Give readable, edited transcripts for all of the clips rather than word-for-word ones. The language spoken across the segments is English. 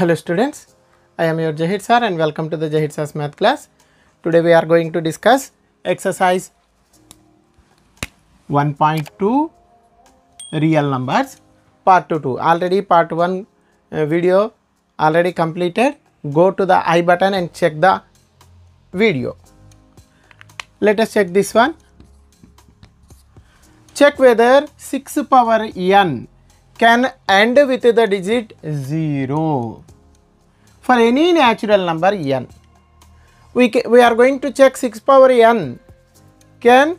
Hello students, I am your Jahid sir and welcome to the Jahid sir's math class. Today we are going to discuss exercise 1.2 real numbers part 2. Already part 1 video already completed. Go to the I button and check the video. Let us check this one. Check whether 6 power n can end with the digit 0 for any natural number n. We are going to check 6 power n can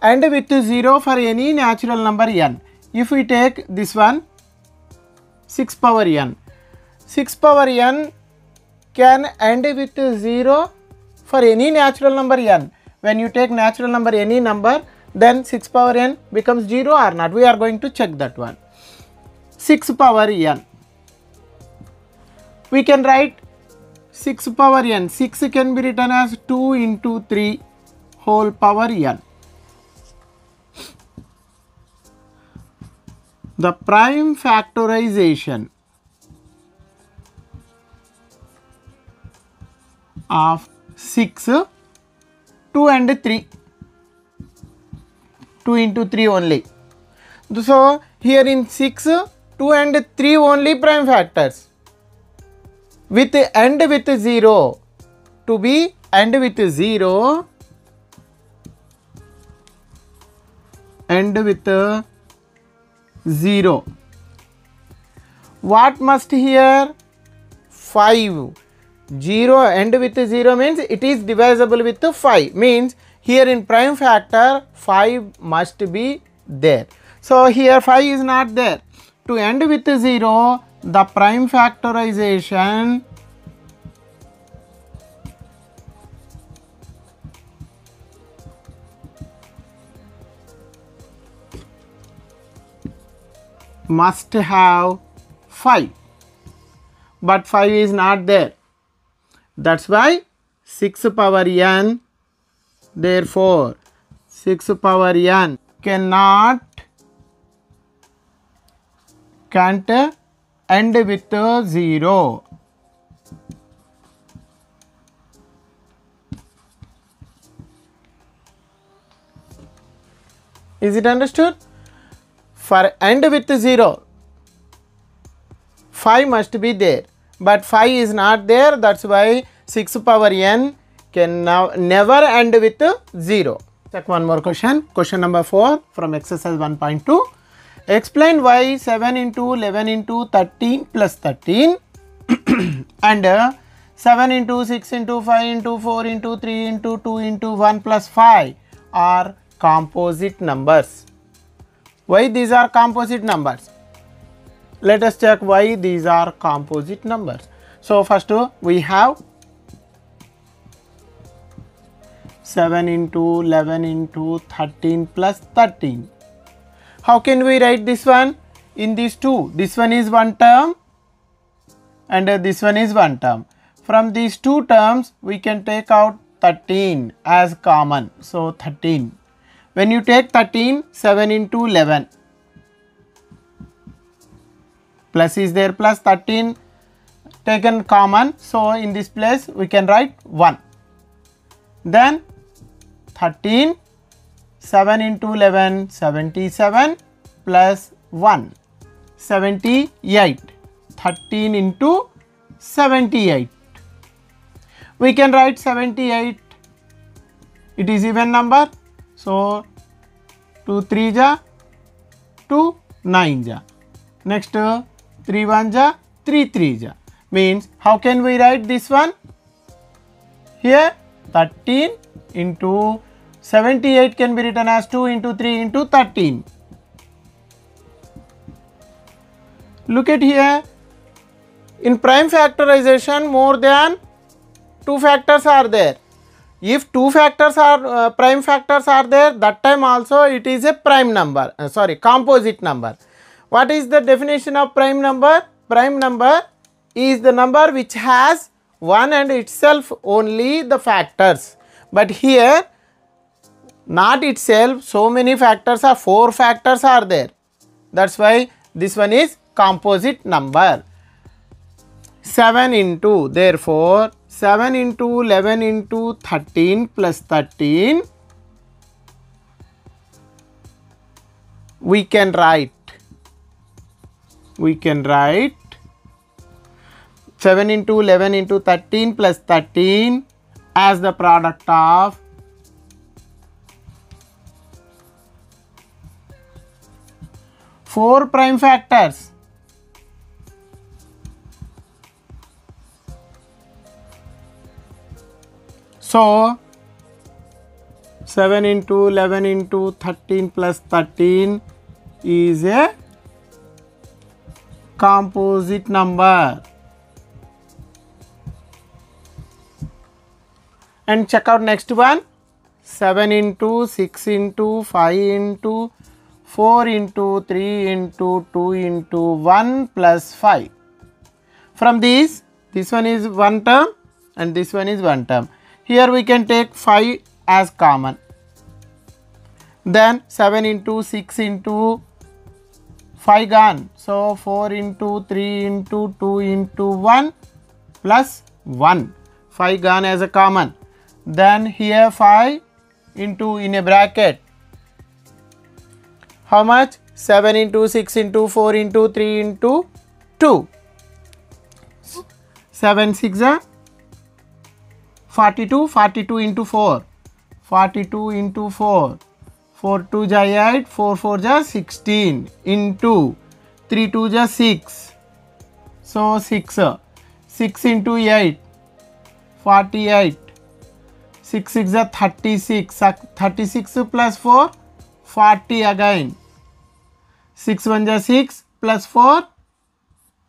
end with 0 for any natural number n. If we take this one 6 power n, 6 power n can end with 0 for any natural number n. When you take natural number any number, then 6 power n becomes 0 or not. We are going to check that one. 6 power n. We can write 6 power n. 6 can be written as 2 into 3 whole power n. The prime factorization of 6, 2 and 3. 2 into 3 only. So here in 6, 2 and 3 only prime factors with end with 0. To be end with 0, end with 0. What must here? 5. 0 end with 0 means it is divisible with 5, means here in prime factor 5 must be there. So here 5 is not there. To end with 0, the prime factorization must have 5, but 5 is not there. That's why 6 power n, therefore 6 power n can't end with 0. Is it understood? For end with 0, 5 must be there, but 5 is not there. That's why 6 power n can now never end with 0. Check one more question. Question number 4 from exercise 1.2. Explain why 7 into 11 into 13 plus 13 and 7 into 6 into 5 into 4 into 3 into 2 into 1 plus 5 are composite numbers. Why these are composite numbers? Let us check why these are composite numbers. So first we have 7 into 11 into 13 plus 13. How can we write this one? In these two, this one is one term and this one is one term. From these two terms, we can take out 13 as common. So 13. When you take 13, 7 into 11. Plus is there, plus 13 taken common. So in this place, we can write 1. Then 13, 7 into 11, 77 plus 1, 78. 13 into 78. We can write 78. It is even number. So 2 3 ja, 2 9 ja. Next 3 1 ja, 3 3 ja. Means how can we write this one? Here 13 into 78 can be written as 2 into 3 into 13. Look at here. In prime factorization, more than 2 factors are there. If 2 factors are prime factors are there, that time also it is a prime number. Composite number. What is the definition of prime number? Prime number is the number which has one and itself only the factors. But here not itself, so many factors are, 4 factors are there. That's why this one is composite number. 7 into, therefore 7 into 11 into 13 plus 13, we can write 7 into 11 into 13 plus 13 as the product of 4 prime factors. So 7 into 11 into 13 plus 13 is a composite number. And check out next one. 7 into 6 into 5 into 4 into 3 into 2 into 1 plus 5. From these, this one is one term and this one is one term. Here we can take 5 as common. Then 7 into 6 into 5 gone. So 4 into 3 into 2 into 1 plus 1. 5 gone as a common. Then here 5 into in a bracket. How much? 7 into 6 into 4 into 3 into 2. 7 6 are 42. 42 into 4. 42 into 4. 4 2 ja 8. 4 4 ja 16 into 3 2 ja 6. So 6. 6 into 8. 48. 6 6 are 36. 36 plus 4, 40 again. 6 1 is 6 plus 4,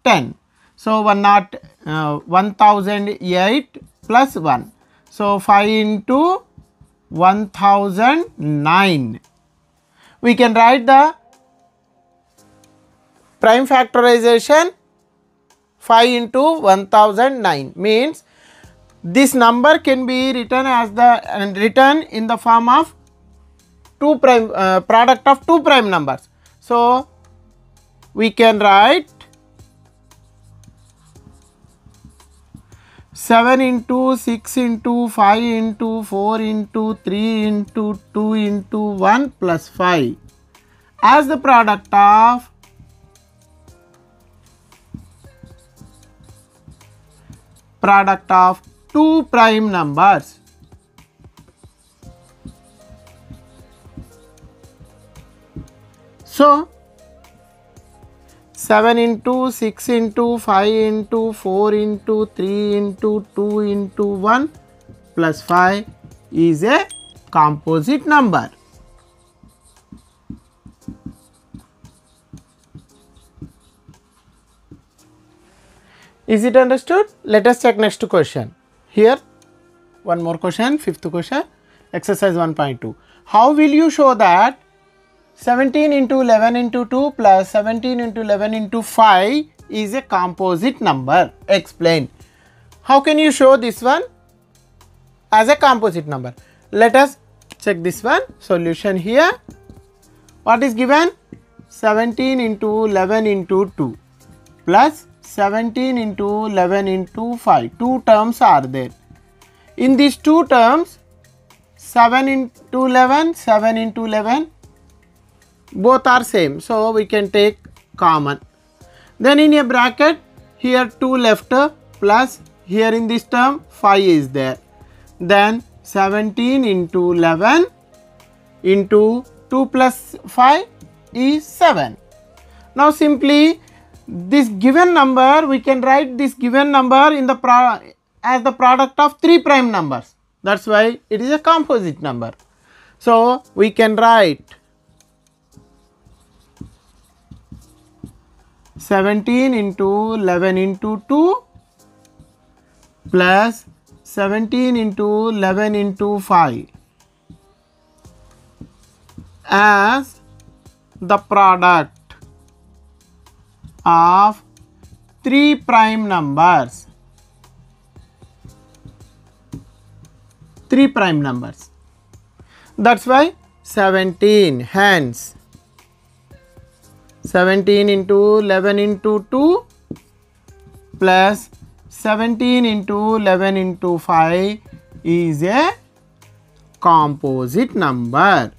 10. So 1008 plus 1. So 5 into 1009. We can write the prime factorization 5 into 1009 means this number can be written as written in the form of product of two prime numbers. So we can write 7 into 6 into 5 into 4 into 3 into 2 into 1 plus 5 as the product of two prime numbers. So 7 into 6 into 5 into 4 into 3 into 2 into 1 plus 5 is a composite number. Is it understood? Let us check next question. Here one more question, fifth question, exercise 1.2. How will you show that 17 into 11 into 2 plus 17 into 11 into 5 is a composite number? Explain. How can you show this one as a composite number? Let us check this one. Solution here. What is given? 17 into 11 into 2 plus 17 into 11 into 5. Two terms are there. In these two terms, 7 into 11, 7 into 11, both are same. So we can take common. Then in a bracket, here 2 left plus here in this term 5 is there. Then 17 into 11 into 2 plus 5 is 7. Now simply this given number, we can write this given number in the as the product of 3 prime numbers. That's why it is a composite number. So we can write 17 into 11 into 2 plus 17 into 11 into 5 as the product of 3 prime numbers. 3 prime numbers. That's why 17. Hence 17 into 11 into 2 plus 17 into 11 into 5 is a composite number.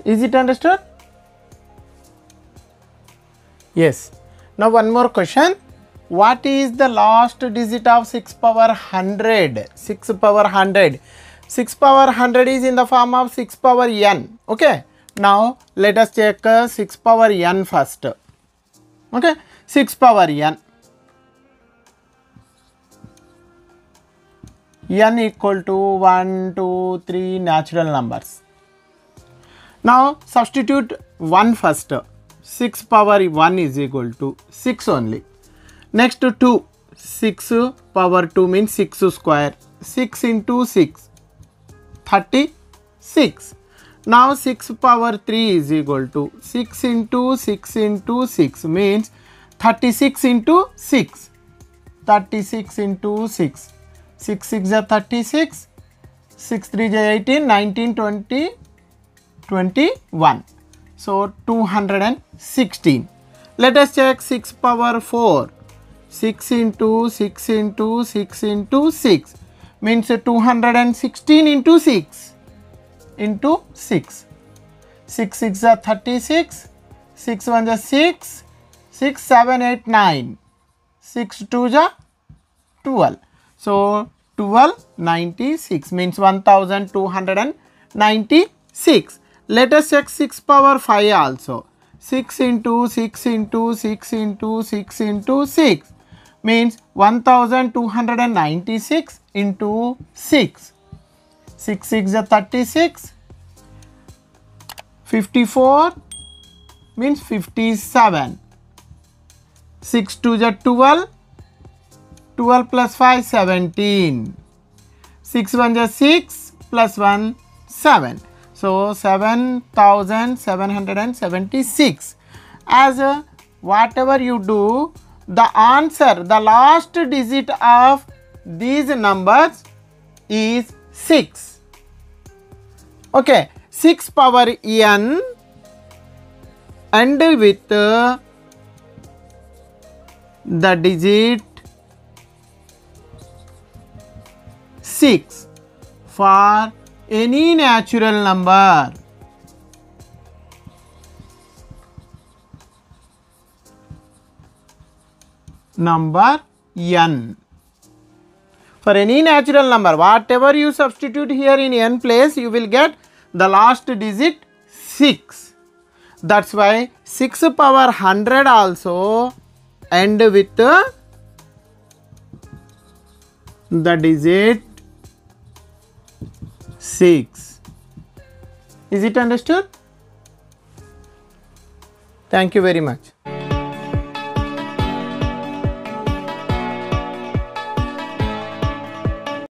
Is it understood? Yes. Now one more question. What is the last digit of 6 power 100? 6 power 100. 6 power 100 is in the form of 6 power n. Okay. Now let us check 6 power n first. Okay. 6 power n. N equal to 1, 2, 3 natural numbers. Now substitute 1 first. 6 power 1 is equal to 6 only. Next 2. 6 power 2 means 6 square. 6 into 6. 36. Now 6 power 3 is equal to 6 into 6 into 6 means 36 into 6. 36 into 6. 6 6 are 36. 6 3 is 18. 19 20 21. So 216. Let us check 6 power 4. 6 into 6 into 6 into 6 means 216 into 6 into 6. 6 6 are 36. 6 1 is 6. 6 7 8 9. 6 2 is 12. So 1296 means 1296. Let us check 6 power 5 also. 6 into 6 into 6 into 6 into 6 means 1296 into 6. 6 6 is 36. 54 means 57. 6 2 is 12. 12 plus 5 17. 6 1 is 6 plus 1 7. So 7776. As whatever you do, the answer, the last digit of these numbers is 6. Okay, 6 power n and with the digit 6 for any natural number. Number n. For any natural number, whatever you substitute here in n place, you will get the last digit 6. That's why 6 power 100 also end with the digit 6. Is it understood? Thank you very much.